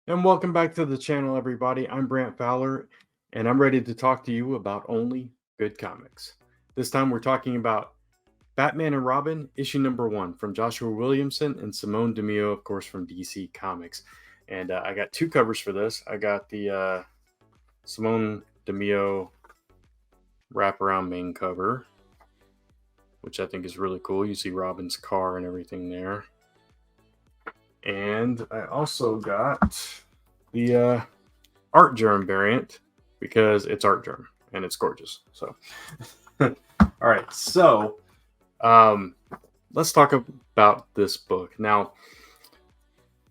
And welcome back to the channel, everybody. I'm Brant Fowler, and I'm ready to talk to you about only good comics. This time we're talking about Batman and Robin, issue number 1 from Joshua Williamson and Simone Di Meo, of course, from DC Comics. And I got two covers for this. I got the Simone Di Meo wraparound main cover, which I think is really cool. You see Robin's car and everything there. And I also got the art germ variant because it's art germ and it's gorgeous. So, all right. So, let's talk about this book. Now,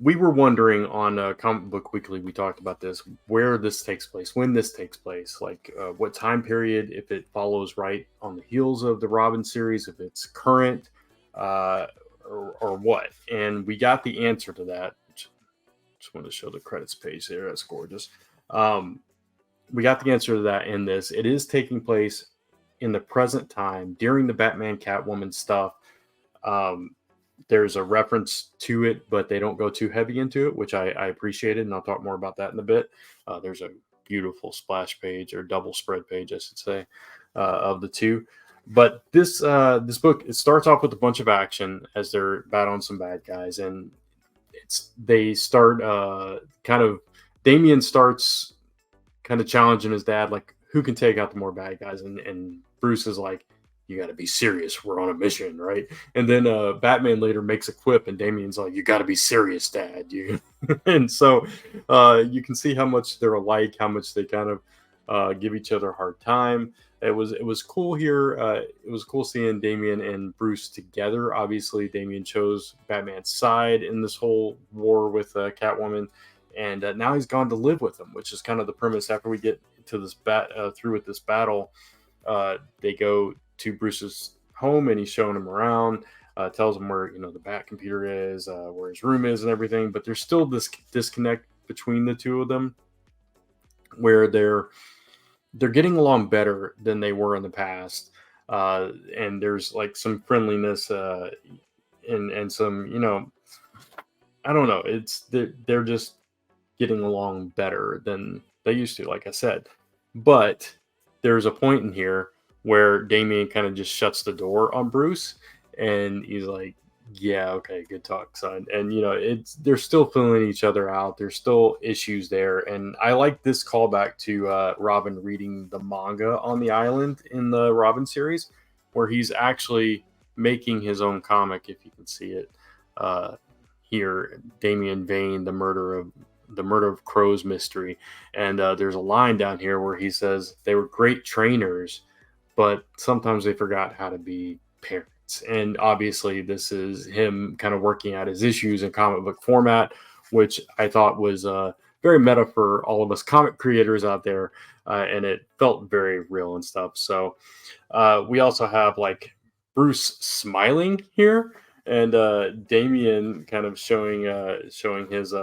we were wondering on Comic Book Weekly, we talked about this, where this takes place, when this takes place, like what time period, if it follows right on the heels of the Robin series, if it's current, or what. And we got the answer to that. Just want to show the credits page there. That's gorgeous. We got the answer to that in this. It is taking place in the present time during the Batman Catwoman stuff. There's a reference to it, but they don't go too heavy into it, which I appreciated, and I'll talk more about that in a bit. There's a beautiful splash page, or double spread page, I should say, of the two. But this book, it starts off with a bunch of action as they're battling some bad guys, and they start Damian starts kind of challenging his dad, like, who can take out the more bad guys, and Bruce is like, you got to be serious. We're on a mission, right? And then Batman later makes a quip, and Damian's like, you got to be serious, Dad. And so you can see how much they're alike, how much they kind of give each other a hard time. It was cool here. It was cool seeing Damian and Bruce together. Obviously, Damian chose Batman's side in this whole war with Catwoman, and now he's gone to live with him, which is kind of the premise. After we get to this through with this battle, they go to Bruce's home, and he's showing him around, tells him where the Bat computer is, where his room is, and everything. But there's still this disconnect between the two of them, where they're getting along better than they were in the past, and there's like some friendliness, and some I don't know. They're just getting along better than they used to, like I said. But there's a point in here where Damian kind of just shuts the door on Bruce, and he's like, yeah, okay, good talk, son. And they're still filling each other out. There's still issues there, and I like this callback to Robin reading the manga on the island in the Robin series, where he's actually making his own comic. If you can see it here, Damian Vane, the murder of Crow's mystery, and there's a line down here where he says they were great trainers, but sometimes they forgot how to be parents. And obviously, this is him kind of working out his issues in comic book format, which I thought was very meta for all of us comic creators out there, and it felt very real and stuff. So we also have like Bruce smiling here, and Damian kind of showing his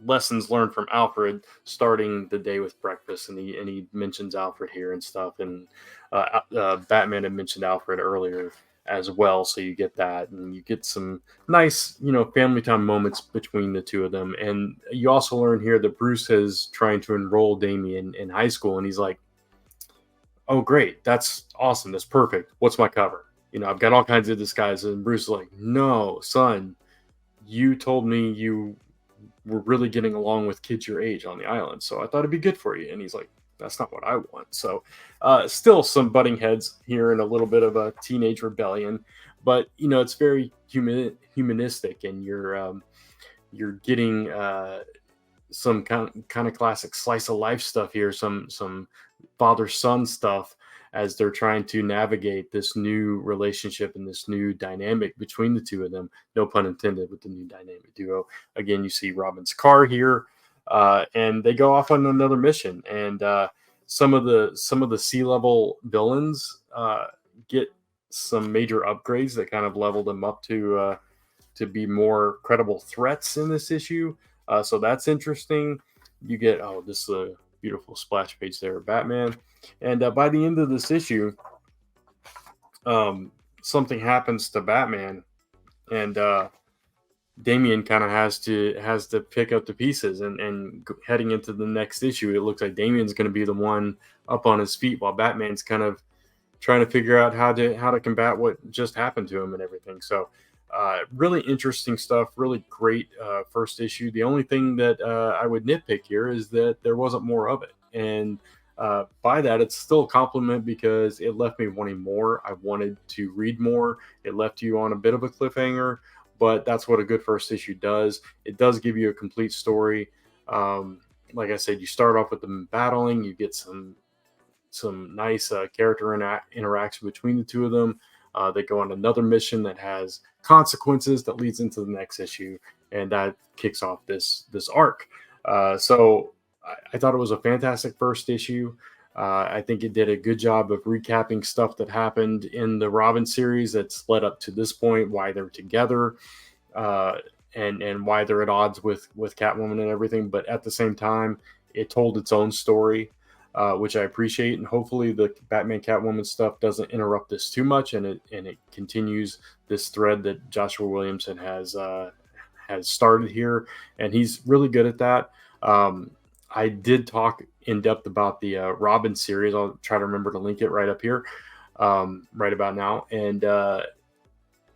lessons learned from Alfred, starting the day with breakfast, and he mentions Alfred here and stuff, and Batman had mentioned Alfred earlier as well, so you get that, and you get some nice family time moments between the two of them. And you also learn here that Bruce is trying to enroll Damian in high school, and he's like, oh great, that's awesome, that's perfect, what's my cover? I've got all kinds of disguises. And Bruce is like, no son, you told me you were really getting along with kids your age on the island, so I thought it'd be good for you. And he's like, that's not what I want. So still some butting heads here and a little bit of a teenage rebellion, but it's very humanistic, and you're getting some kind of classic slice of life stuff here, some father son stuff, as they're trying to navigate this new relationship and this new dynamic between the two of them. No pun intended with the new dynamic duo. Again, you see Robin's car here, and they go off on another mission. And some of the sea-level villains get some major upgrades that kind of level them up to be more credible threats in this issue. So that's interesting. You get, this is a beautiful splash page there of Batman. And by the end of this issue, something happens to Batman, and Damian kind of has to pick up the pieces, and heading into the next issue, it looks like Damian's going to be the one up on his feet, while Batman's kind of trying to figure out how to combat what just happened to him and everything. So really interesting stuff, really great first issue. The only thing that I would nitpick here is that there wasn't more of it, and by that it's still a compliment because it left me wanting more. I wanted to read more. It left you on a bit of a cliffhanger, but that's what a good first issue does. It does give you a complete story. Like I said, you start off with them battling, you get some nice character interaction between the two of them. They go on another mission that has consequences that leads into the next issue, and that kicks off this arc. So I thought it was a fantastic first issue. I think it did a good job of recapping stuff that happened in the Robin series that's led up to this point, why they're together, and why they're at odds with Catwoman and everything. But at the same time, it told its own story, which I appreciate, and hopefully the Batman Catwoman stuff doesn't interrupt this too much, and it continues this thread that Joshua Williamson has started here, and he's really good at that. I did talk in depth about the Robin series. I'll try to remember to link it right up here, right about now, and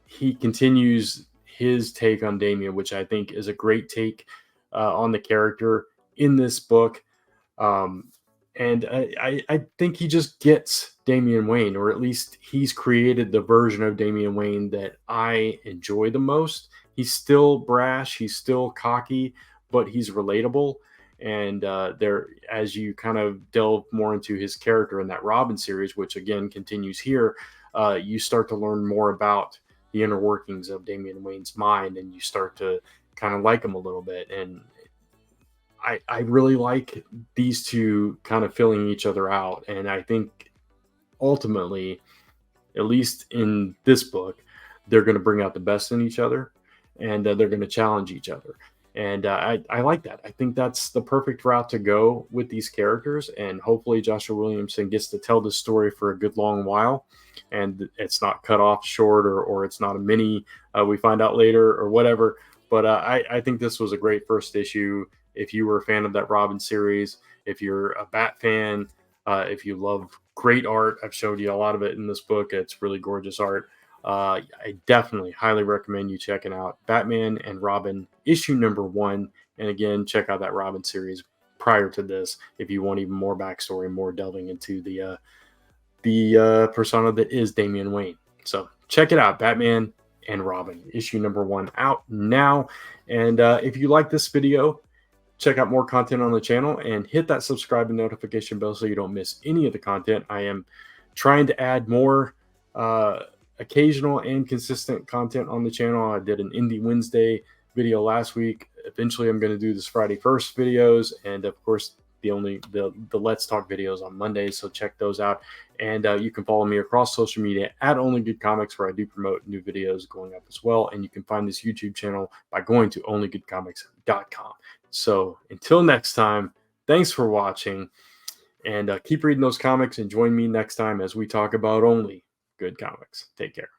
he continues his take on Damian, which I think is a great take on the character in this book. And I think he just gets Damian Wayne, or at least he's created the version of Damian Wayne that I enjoy the most. He's still brash, he's still cocky, but he's relatable. And there, as you kind of delve more into his character in that Robin series, which again continues here, you start to learn more about the inner workings of Damian Wayne's mind, and you start to kind of like him a little bit. And I really like these two kind of filling each other out. And I think ultimately, at least in this book, they're going to bring out the best in each other, and they're going to challenge each other. And I like that. I think that's the perfect route to go with these characters. And hopefully Joshua Williamson gets to tell this story for a good long while, and it's not cut off short, or it's not a mini, we find out later, or whatever. But I think this was a great first issue. If you were a fan of that Robin series, if you're a Bat fan, if you love great art, I've showed you a lot of it in this book. It's really gorgeous art. I definitely highly recommend you checking out Batman and Robin issue number 1. And again, check out that Robin series prior to this if you want even more backstory, more delving into the persona that is Damian Wayne. So check it out, Batman and Robin issue number 1 out now. And if you like this video, check out more content on the channel and hit that subscribe and notification bell so you don't miss any of the content. I am trying to add more occasional and consistent content on the channel. I did an Indie Wednesday video last week. Eventually I'm going to do this Friday First videos, and of course the Let's Talk videos on Mondays, so check those out. And you can follow me across social media at Only Good Comics, where I do promote new videos going up as well. And you can find this YouTube channel by going to onlygoodcomics.com. So until next time, thanks for watching, and keep reading those comics, and join me next time as we talk about only good comics. Take care.